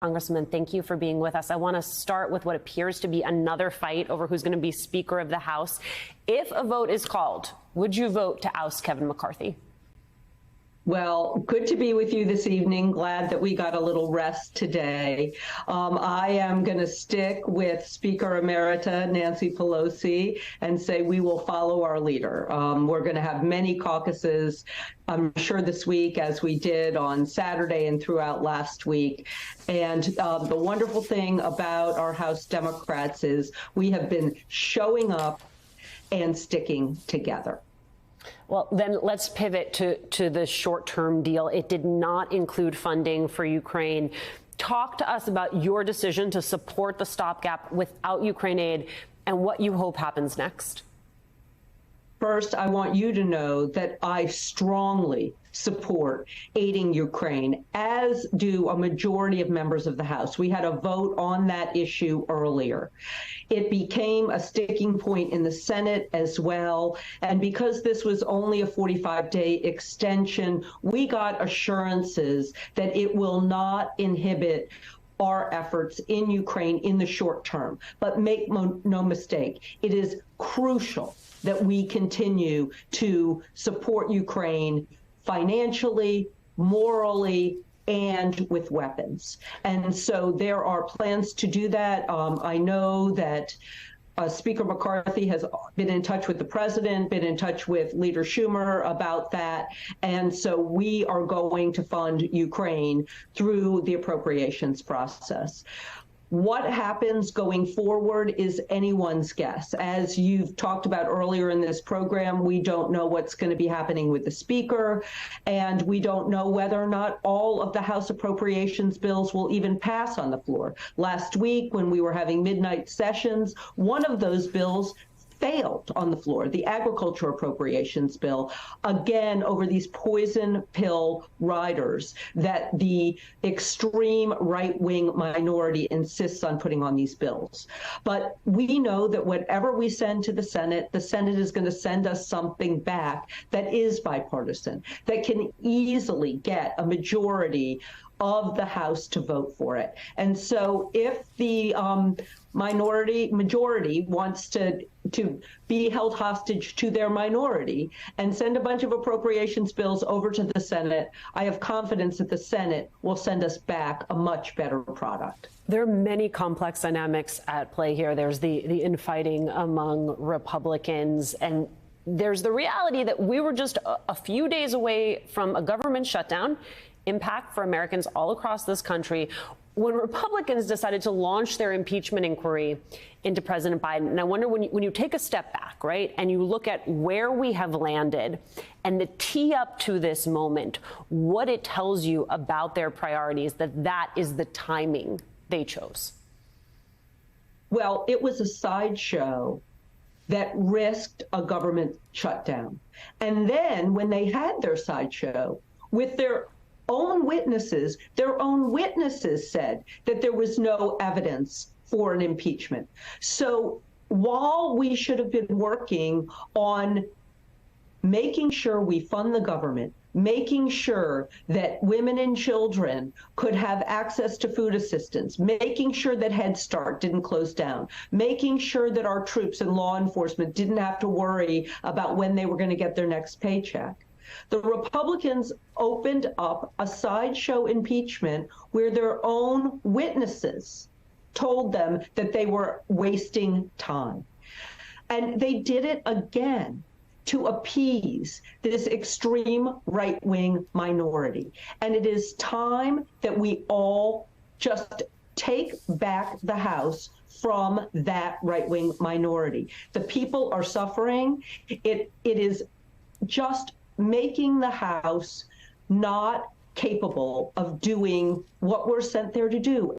Congressman, thank you for being with us. I want to start with what appears to be another fight over who's going to be Speaker of the House. If a vote is called, would you vote to oust Kevin McCarthy? Well, good to be with you this evening. Glad that we got a little rest today. I am going to stick with Speaker Emerita Nancy Pelosi and say we will follow our leader. We're going to have many caucuses, I'm sure this week, as we did on Saturday and throughout last week. And the wonderful thing about our House Democrats is we have been showing up and sticking together. Well, then let's pivot to the short-term deal. It did not include funding for Ukraine. Talk to us about your decision to support the stopgap without Ukraine aid and what you hope happens next. First, I want you to know that I strongly support aiding Ukraine, as do a majority of members of the House. We had a vote on that issue earlier. It became a sticking point in the Senate as well. And because this was only a 45-day extension, we got assurances that it will not inhibit our efforts in Ukraine in the short term. But make no mistake, it is crucial that we continue to support Ukraine financially, morally, and with weapons. And so there are plans to do that. I know that Speaker McCarthy has been in touch with the president, been in touch with Leader Schumer about that. And so we are going to fund Ukraine through the appropriations process. What happens going forward is anyone's guess. As you've talked about earlier in this program, we don't know what's going to be happening with the Speaker, and we don't know whether or not all of the House appropriations bills will even pass on the floor. Last week, when we were having midnight sessions, one of those bills failed on the floor, the agriculture appropriations bill, again over these poison pill riders that the extreme right-wing minority insists on putting on these bills. But we know that whatever we send to the Senate is going to send us something back that is bipartisan, that can easily get a majority of the House to vote for it. And so if the majority wants to be held hostage to their minority and send a bunch of appropriations bills over to the Senate, I have confidence that the Senate will send us back a much better product. There are many complex dynamics at play here. There's the infighting among Republicans, and there's the reality that we were just a few days away from a government shutdown, impact for Americans all across this country, when Republicans decided to launch their impeachment inquiry into President Biden. And I wonder, when you take a step back, right, and you look at where we have landed and the tee up to this moment, what it tells you about their priorities, that is the timing they chose. Well, it was a sideshow that risked a government shutdown. And then when they had their sideshow with their own witnesses said that there was no evidence for an impeachment. So while we should have been working on making sure we fund the government, making sure that women and children could have access to food assistance, making sure that Head Start didn't close down, making sure that our troops and law enforcement didn't have to worry about when they were going to get their next paycheck, the Republicans opened up a sideshow impeachment where their own witnesses told them that they were wasting time. And they did it again to appease this extreme right-wing minority. And it is time that we all just take back the House from that right-wing minority. The people are suffering. It is just making the House not capable of doing what we're sent there to do.